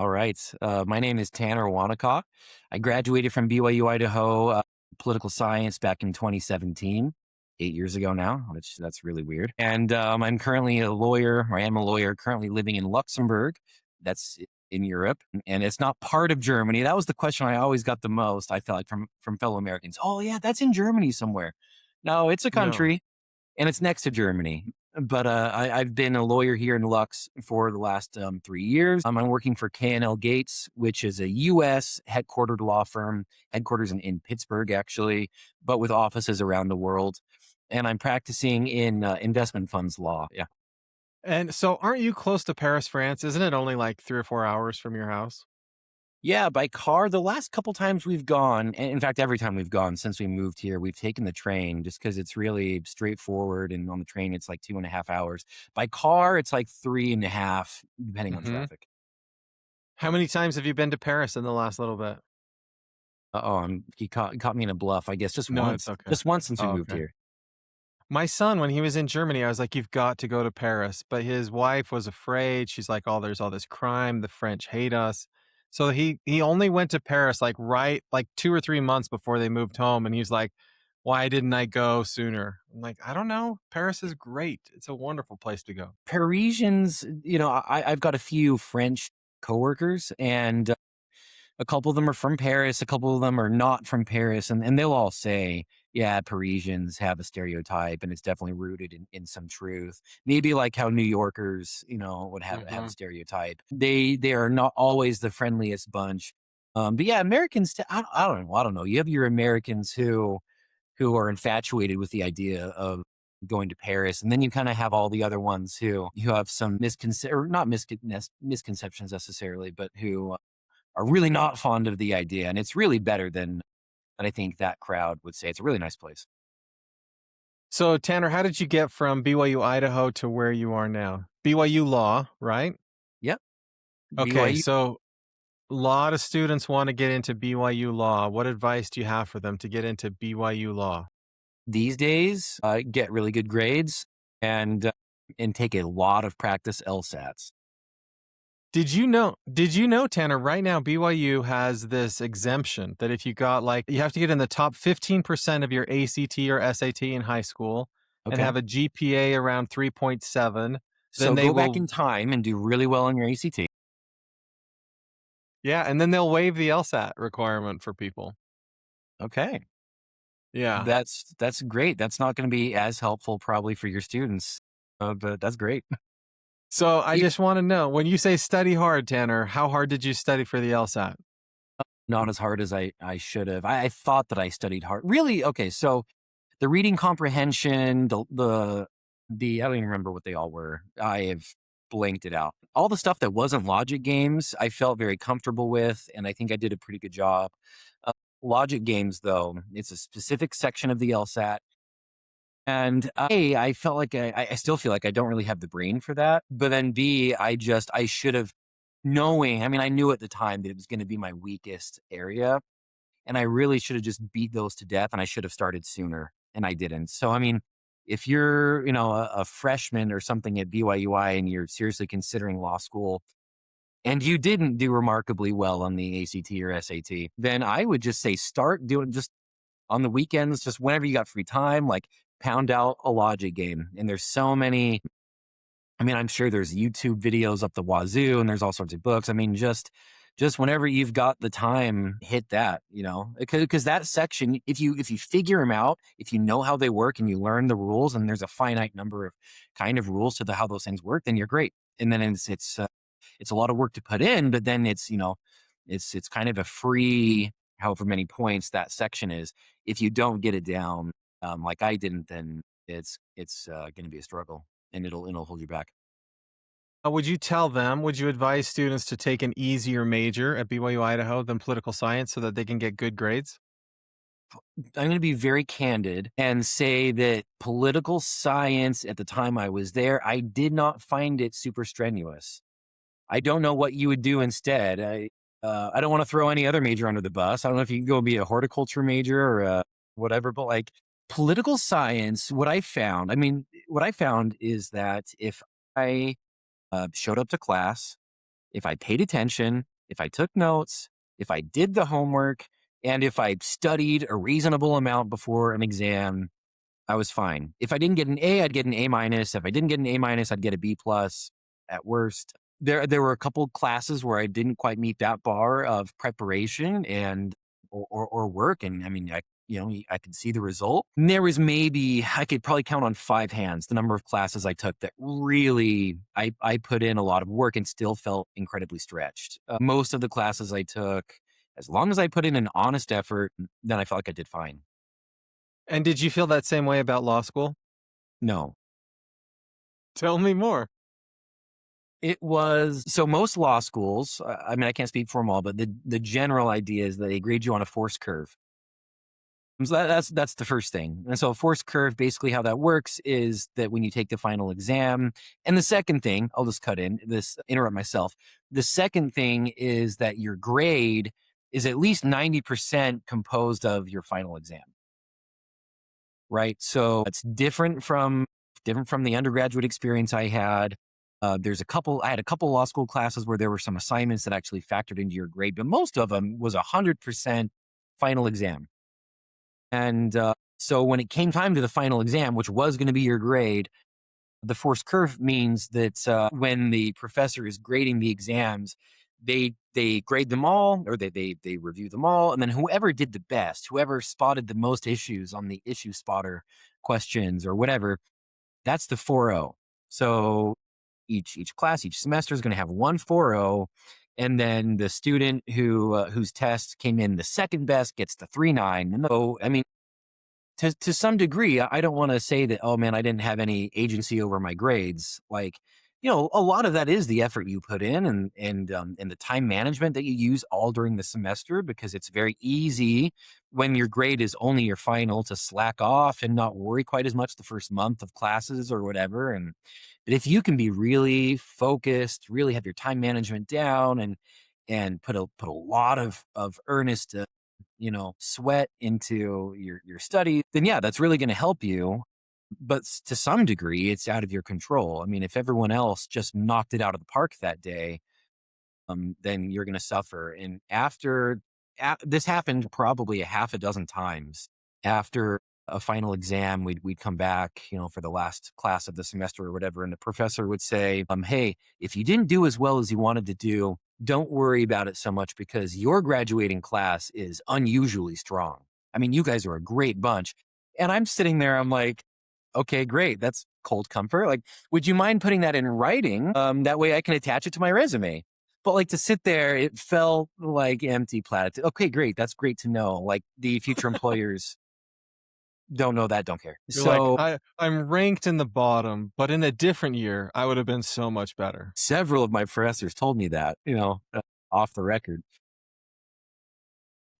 All right. My name is Tanner Wanaka. I graduated from BYU Idaho political science back in 2017, 8 years ago now, which that's really weird. And I'm currently a lawyer, or I am a lawyer, currently living in Luxembourg. That's in Europe, and it's not part of Germany. That was the question I always got the most. I felt like from fellow Americans. Oh yeah, that's in Germany somewhere. No, it's a No. country and it's next to Germany. But I've been a lawyer here in Lux for the last 3 years. I'm working for K&L Gates, which is a U.S. headquartered law firm, headquarters in Pittsburgh, actually, but with offices around the world. And I'm practicing in investment funds law. Yeah. And so aren't you close to Paris, France? Isn't it only like 3 or 4 hours from your house? Yeah, by car, the last couple times we've gone, and in fact, every time we've gone since we moved here, we've taken the train just because it's really straightforward. And on the train, it's like 2.5 hours. By car, it's like 3.5, depending on Mhm. traffic. How many times have you been to Paris in the last little bit? Oh, he caught me in a bluff, I guess, No, it's okay. just once since we Oh, moved okay. here. My son, when he was in Germany, I was like, "You've got to go to Paris." But his wife was afraid. She's like, "Oh, there's all this crime. The French hate us." So he only went to Paris like 2 or 3 months before they moved home, and he's like, "Why didn't I go sooner?" I'm like, "I don't know. Paris is great. It's a wonderful place to go." Parisians, I've got a few French coworkers, and a couple of them are from Paris, a couple of them are not from Paris, and they'll all say, yeah, Parisians have a stereotype, and it's definitely rooted in some truth. Maybe like how New Yorkers, would have a Mhm. stereotype. They are not always the friendliest bunch. But yeah, Americans, I don't know. I don't know. You have your Americans who are infatuated with the idea of going to Paris, and then you kind of have all the other ones who have some or not misconceptions necessarily, but who are really not fond of the idea. And it's really better than I think that crowd would say. It's a really nice place. So, Tanner, how did you get from BYU Idaho to where you are now? BYU Law, right? Yep. Okay, BYU so a lot of students want to get into BYU Law. What advice do you have for them to get into BYU Law? these days get really good grades and uh, and take a lot of practice LSATs. Did you know, Tanner, right now BYU has this exemption that if you got you have to get in the top 15% of your ACT or SAT in high school and Okay. have a GPA around 3.7, then So they go back will in time and do really well on your ACT. yeah, and then they'll waive the LSAT requirement for people. Okay. Yeah. That's great. That's not going to be as helpful probably for your students, but that's great. So I just want to know, when you say study hard, Tanner, how hard did you study for the LSAT? Not as hard as I should have. I thought that I studied hard. Really? Okay, so the reading comprehension, the I don't even remember what they all were. I have blanked it out. All the stuff that wasn't logic games, I felt very comfortable with, and I think I did a pretty good job. Uh, Logic games, though, it's a specific section of the LSAT, and I felt like I still feel like I don't really have the brain for that. But then B, I should have knowing. I mean, I knew at the time that it was going to be my weakest area, and I really should have just beat those to death, and I should have started sooner, and I didn't. So, I mean, if you're, a freshman or something at BYUI and you're seriously considering law school and you didn't do remarkably well on the ACT or SAT, then I would just say start doing just on the weekends, just whenever you got free time, like pound out a logic game. And there's so many. I mean, I'm sure there's YouTube videos up the wazoo and there's all sorts of books. I mean, just whenever you've got the time, hit that, because that section, if you figure them out, if you know how they work and you learn the rules, and there's a finite number of kind of rules to how those things work, then you're great. And then it's a lot of work to put in, but then it's kind of a free, however many points that section is. If you don't get it down, like I didn't, then it's going to be a struggle, and it'll hold you back. Would you advise students to take an easier major at BYU Idaho than political science so that they can get good grades? I'm going to be very candid and say that political science at the time I was there, I did not find it super strenuous. I don't know what you would do instead. I don't want to throw any other major under the bus. I don't know if you can go be a horticulture major or whatever, but like political science, what I found is that if I showed up to class, if I paid attention, if I took notes, if I did the homework, and if I studied a reasonable amount before an exam, I was fine. If I didn't get an A, I'd get an A minus. If I didn't get an A minus, I'd get a B plus at worst. There were a couple classes where I didn't quite meet that bar of preparation and or work, and I mean, I could see the result. And there was maybe I could probably count on 5 hands the number of classes I took that really I put in a lot of work and still felt incredibly stretched. Most of the classes I took, as long as I put in an honest effort, then I felt like I did fine. And did you feel that same way about law school? No, Tell me more. it was so most law schools, I mean, I can't speak for them all, but the general idea is that they grade you on a force curve. So that's the first thing. And so a force curve, basically how that works is that when you take the final exam, and the second thing, I'll just cut in this, interrupt myself. The second thing is that your grade is at least 90% composed of your final exam, right? So it's different from the undergraduate experience I had. I had a couple law school classes where there were some assignments that actually factored into your grade, but most of them was 100% final exam. And so when it came time to the final exam, which was going to be your grade, the forced curve means that when the professor is grading the exams, they grade them all, or they review them all, and then whoever did the best, whoever spotted the most issues on the issue spotter questions or whatever, that's the 4.0. So each class, each semester is going to have one 4.0, and then the student whose test came in the second best gets the 3.9. And so, I mean, to some degree, I don't want to say that, oh man, I didn't have any agency over my grades. Like, a lot of that is the effort you put in and the time management that you use all during the semester, because it's very easy when your grade is only your final to slack off and not worry quite as much the first month of classes or whatever. And but if you can be really focused, really have your time management down, and put a lot of earnest sweat into your study, then yeah, that's really going to help you. But to some degree, it's out of your control. I mean, if everyone else just knocked it out of the park that day, then you're going to suffer. And this happened probably a half a dozen times. After a final exam, we'd come back, for the last class of the semester or whatever, and the professor would say, "Hey, if you didn't do as well as you wanted to do, don't worry about it so much because your graduating class is unusually strong. I mean, you guys are a great bunch." And I'm sitting there, I'm like, okay, great. That's cold comfort. Like, would you mind putting that in writing? That way I can attach it to my resume. But like to sit there, it felt like empty platitude. Okay, great. That's great to know. Like the future employers don't know that, don't care. You're like, So I'm ranked in the bottom, but in a different year, I would have been so much better. several of my professors told me that, off the record.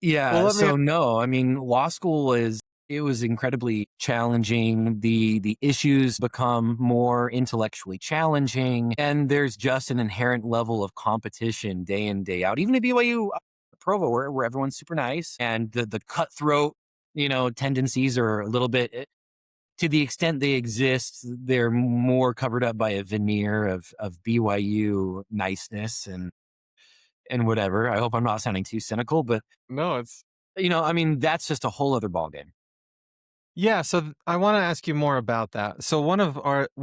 Well, Yeah. let me So no, I mean, law school it was incredibly challenging. The issues become more intellectually challenging, and there's just an inherent level of competition day in, day out. Even at BYU Provo, where everyone's super nice, and the cutthroat, tendencies are a little bit, to the extent they exist, they're more covered up by a veneer of BYU niceness and whatever. I hope I'm not sounding too cynical, but No, it's I mean, that's just a whole other ballgame. yeah, so I want to ask you more about that. So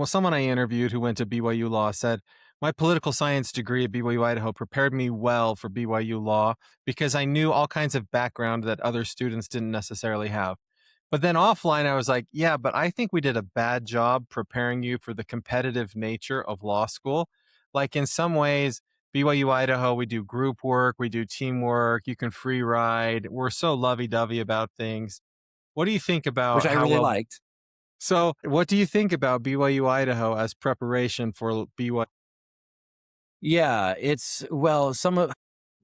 someone I interviewed who went to BYU Law said, my political science degree at BYU Idaho prepared me well for BYU Law because I knew all kinds of background that other students didn't necessarily have. But then offline, I was like, yeah, but I think we did a bad job preparing you for the competitive nature of law school. Like in some ways, BYU Idaho, we do group work, we do teamwork, you can free ride. We're so lovey dovey about things. What do you think Which about I how really well? liked. So, what do you think about BYU Idaho as preparation for BYU? Yeah, it's well, some of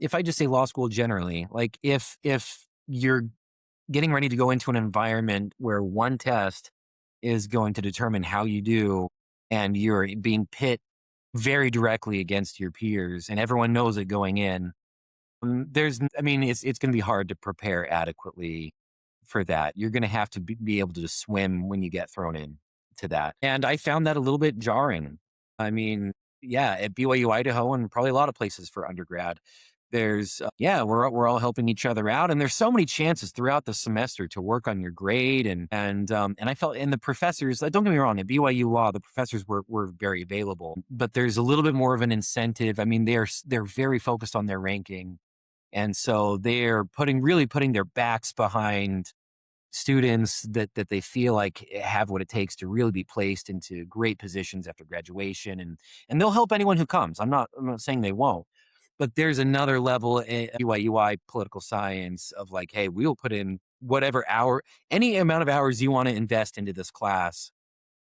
if I just say law school generally, like if you're getting ready to go into an environment where one test is going to determine how you do, and you're being pit very directly against your peers, and everyone knows it going in. I mean, it's going to be hard to prepare adequately for that. You're going to have to be able to just swim when you get thrown in to that. And I found that a little bit jarring. I mean, yeah, at BYU Idaho and probably a lot of places for undergrad, Yeah, we're all helping each other out, and there's so many chances throughout the semester to work on your grade, and I felt, and the professors, don't get me wrong, at BYU Law the professors were very available, but there's a little bit more of an incentive. I mean, they're very focused on their ranking, and so they're putting their backs behind students that they feel like have what it takes to really be placed into great positions after graduation, and they'll help anyone who comes. I'm not saying they won't, but there's another level at BYUI political science of like, hey, we'll put in whatever any amount of hours you want to invest into this class.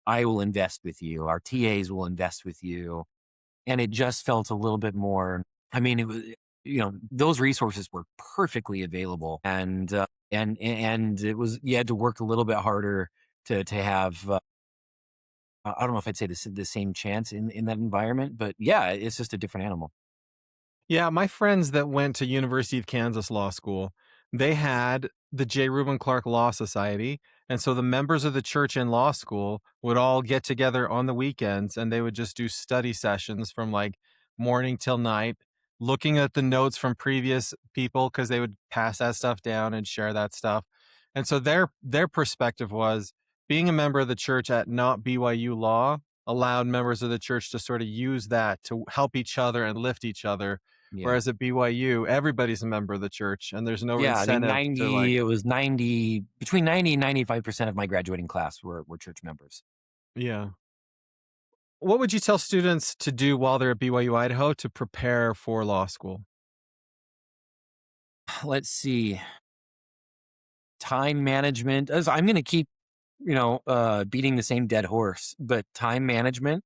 I will invest with you. Our TAs will invest with you. And it just felt a little bit more. I mean, it was, those resources were perfectly available, and it was, you had to work a little bit harder to have. I don't know if I'd say the same chance in that environment, but yeah, it's just a different animal. Yeah, my friends that went to University of Kansas Law School, they had the J. Reuben Clark Law Society, and so the members of the church in law school would all get together on the weekends, and they would just do study sessions from, like, morning till night, looking at the notes from previous people because they would pass that stuff down and share that stuff, and so their perspective was being a member of the church at not BYU Law allowed members of the church to sort of use that to help each other and lift each other. Yeah. Whereas at BYU, everybody's a member of the church and there's no Yeah, I think incentive to like, 90 it was 90 between 90 and 95% of my graduating class were church members. yeah. What would you tell students to do while they're at BYU Idaho to prepare for law school? Let's see. Time management, as I'm going to keep, beating the same dead horse, but time management,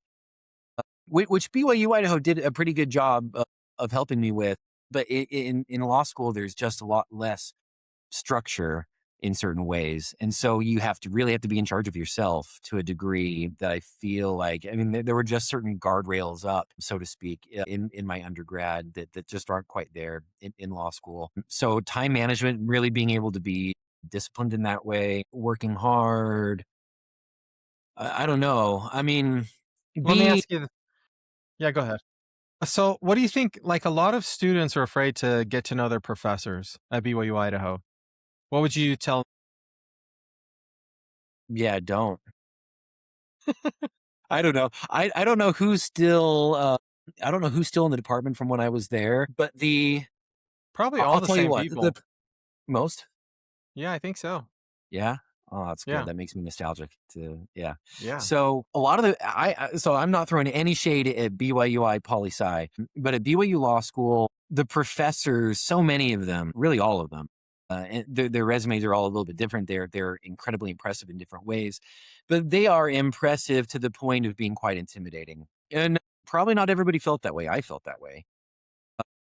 which BYU Idaho did a pretty good job of helping me with, but in law school there's just a lot less structure in certain ways, and so you have to be in charge of yourself to a degree that I feel like, I mean, there were just certain guardrails up, so to speak, in my undergrad that just aren't quite there in law school. So time management, really being able to be disciplined in that way, working hard. I don't know. I mean, Let me being ask you, yeah, go ahead. So, what do you think? Like, a lot of students are afraid to get to know their professors at BYU Idaho. What would you tell? Yeah, don't. I don't know. I don't know who's still I don't know who's still in the department from when I was there, but Probably I'll all the tell you same what, people. most. Yeah, I think so. Yeah. Oh, that's good. Yeah, That makes me nostalgic to, yeah. yeah. So a lot of so I'm not throwing any shade at BYUI poli sci, but at BYU Law School, the professors, so many of them, really all of them, and their resumes are all a little bit different. They're incredibly impressive in different ways, but they are impressive to the point of being quite intimidating. And probably not everybody felt that way. I felt that way.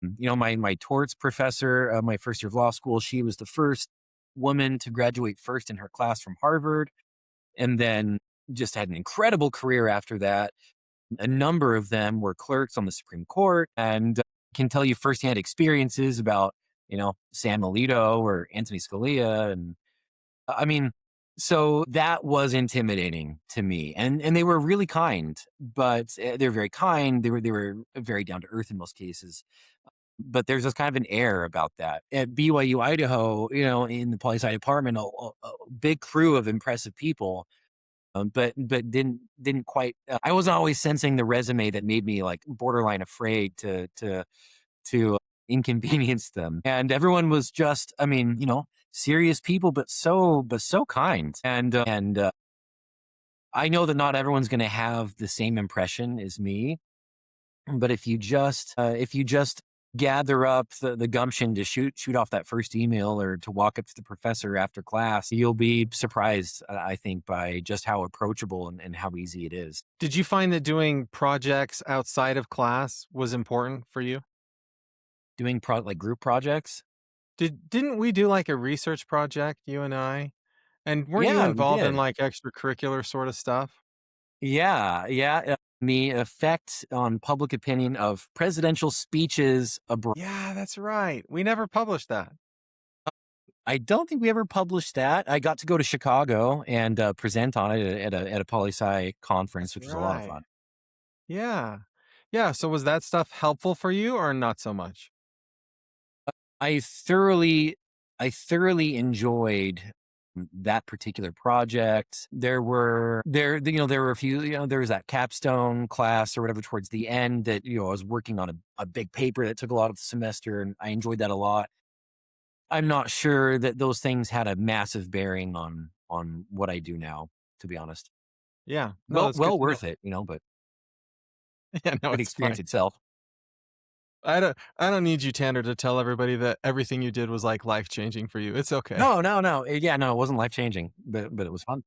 My torts professor, my first year of law school, she was the first woman to graduate first in her class from Harvard, and then just had an incredible career after that. A number of them were clerks on the Supreme Court, and can tell you firsthand experiences about, Sam Alito or Anthony Scalia, and I mean, so that was intimidating to me, and they were really kind, but they were very kind. They were very down to earth in most cases, but there's this kind of an air about that. At BYU Idaho, in the poli sci department, a big crew of impressive people, but didn't quite. I wasn't always sensing the resume that made me like borderline afraid to inconvenience them. And everyone was just, I mean, serious people, but so kind. And I know that not everyone's going to have the same impression as me, but if you just gather up the gumption to shoot off that first email or to walk up to the professor after class, you'll be surprised, I think, by just how approachable and how easy it is. Did you find that doing projects outside of class was important for you? Doing like group projects. Didn't we do like a research project, you and I? And weren't you Yeah, we involved in did. like extracurricular sort of stuff? Yeah, yeah. The effect on public opinion of presidential speeches abroad. Yeah, that's right. We never published that. I don't think we ever published that. I got to go to Chicago and present on it at a poli sci conference, That's which was a lot of right. fun. Yeah. Yeah. So was that stuff helpful for you or not so much? I thoroughly I thoroughly enjoyed that particular project. There were a few, there was that capstone class or whatever towards the end that, I was working on a big paper that took a lot of the semester, and I enjoyed that a lot. I'm not sure that those things had a massive bearing on what I do now, to be honest. Yeah. No, Well that's good well to know. worth it, but Yeah, no, for the it's fine. experience itself. I don't need you, Tanner, to tell everybody that everything you did was, like, life-changing for you. It's okay. No, no, no. Yeah, no, it wasn't life changing, but it was fun.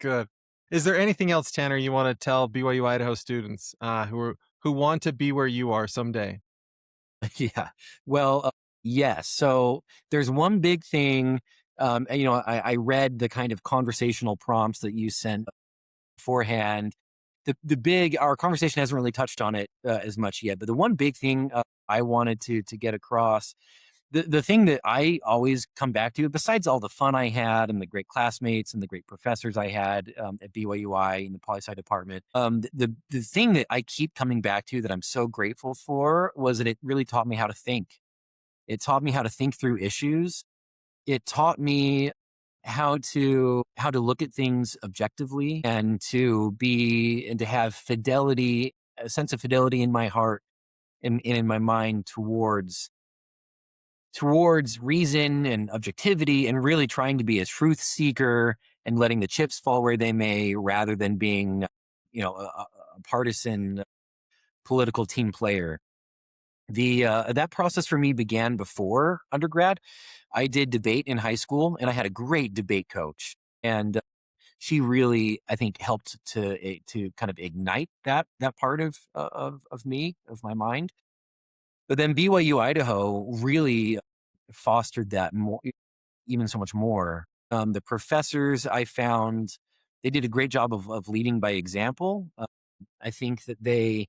Good. Is there anything else, Tanner, you wanna tell BYU Idaho students, who want to be where you are someday? Yeah. Well, yes. So there's one big thing. I read the kind of conversational prompts that you sent beforehand. Our conversation hasn't really touched on it as much yet, but the one big thing I wanted to get across, the thing that I always come back to, besides all the fun I had and the great classmates and the great professors I had at BYUI in the poli sci department, the thing that I keep coming back to that I'm so grateful for was that it really taught me how to think. It taught me how to think through issues. It taught me how to look at things objectively, and to have fidelity, a sense of fidelity in my heart and in my mind towards reason and objectivity, and really trying to be a truth seeker and letting the chips fall where they may, rather than being, a partisan political team player. The That process for me began before undergrad. I did debate in high school, and I had a great debate coach, and she really, I think, helped to kind of ignite that part of me, of my mind. But then BYU Idaho really fostered that more, even so much more. The professors I found, they did a great job of leading by example. I think that they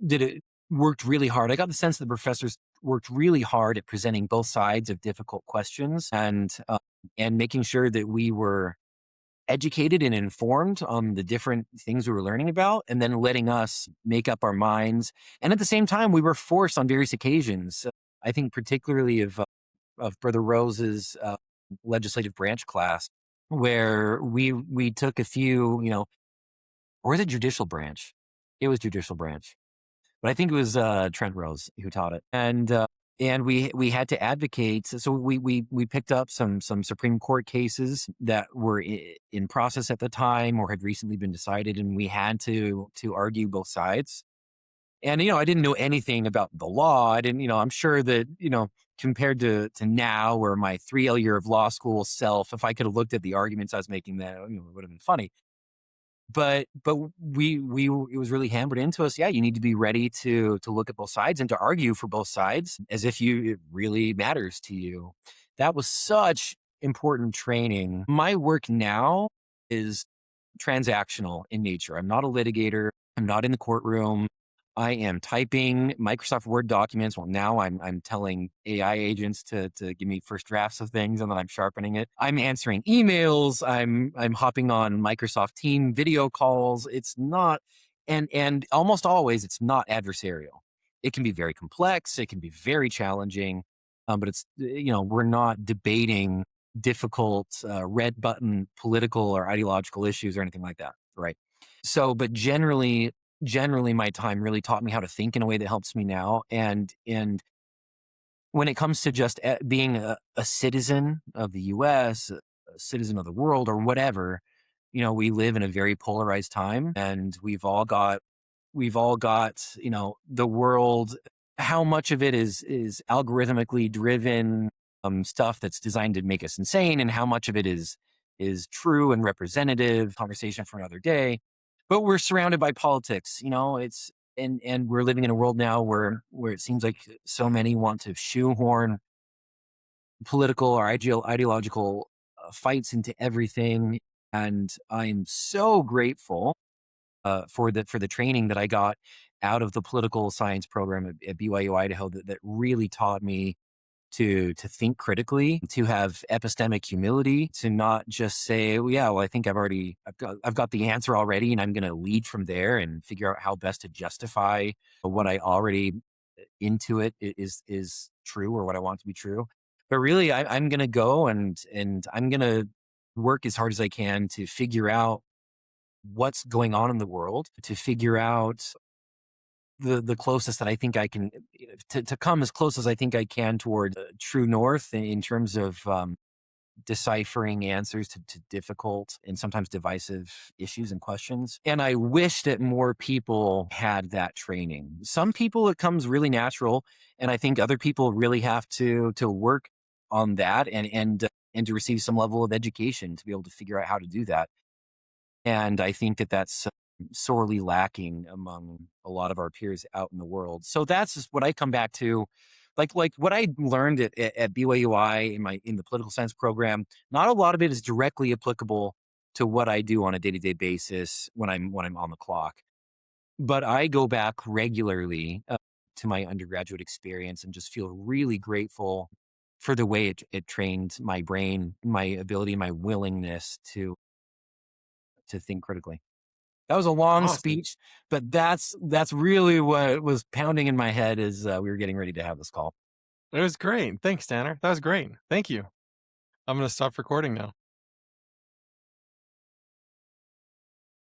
did it worked really hard. I got the sense that the professors worked really hard at presenting both sides of difficult questions, and making sure that we were educated and informed on the different things we were learning about, and then letting us make up our minds. And at the same time, we were forced on various occasions. I think particularly of Brother Rose's legislative branch class, where we took a few, or the judicial branch. It was judicial branch, but I think it was Trent Rose who taught it, and we had to advocate. So we picked up some Supreme Court cases that were in process at the time or had recently been decided, and we had to argue both sides. And I didn't know anything about the law. I didn't, I'm sure that compared to now, where my 3 year of law school self, if I could have looked at the arguments I was making, then it would have been funny. But we it was really hammered into us. Yeah, you need to be ready to look at both sides and to argue for both sides as if it really matters to you. That was such important training. My work now is transactional in nature. I'm not a litigator. I'm not in the courtroom. I am typing Microsoft Word documents. Well, now I'm telling AI agents to give me first drafts of things, and then I'm sharpening it. I'm answering emails. I'm hopping on Microsoft Team video calls. It's not, and almost always it's not adversarial. It can be very complex. It can be very challenging, but it's, we're not debating difficult red button political or ideological issues or anything like that, right? So, but generally my time really taught me how to think in a way that helps me now. And when it comes to just being a citizen of the US, a citizen of the world, or whatever, we live in a very polarized time, and we've all got the world. How much of it is algorithmically driven stuff that's designed to make us insane, and how much of it is true and representative conversation for another day. But we're surrounded by politics. It's and we're living in a world now where it seems like so many want to shoehorn political or ideological fights into everything. And I'm so grateful for the training that I got out of the political science program at BYU Idaho, that really taught me to think critically, to have epistemic humility, to not just say, well, yeah, well, I think I've got the answer already, and I'm going to lead from there and figure out how best to justify what I already intuit is true or what I want to be true. But really, I'm going to go and I'm going to work as hard as I can to figure out what's going on in the world, to figure out the closest that I think I can, to come as close as I think I can toward true north in terms of deciphering answers to difficult and sometimes divisive issues and questions. And I wish that more people had that training. Some people it comes really natural, and I think other people really have to work on that and to receive some level of education to be able to figure out how to do that. And I think that that's sorely lacking among a lot of our peers out in the world. So that's just what I come back to. Like what I learned at BYUI in the political science program, not a lot of it is directly applicable to what I do on a day-to-day basis when I'm on the clock. But I go back regularly to my undergraduate experience and just feel really grateful for the way it trained my brain, my ability, my willingness to think critically. That was a long Awesome. speech, but that's really what was pounding in my head as we were getting ready to have this call. It was great. Thanks, Tanner. That was great. Thank you. I'm gonna stop recording now.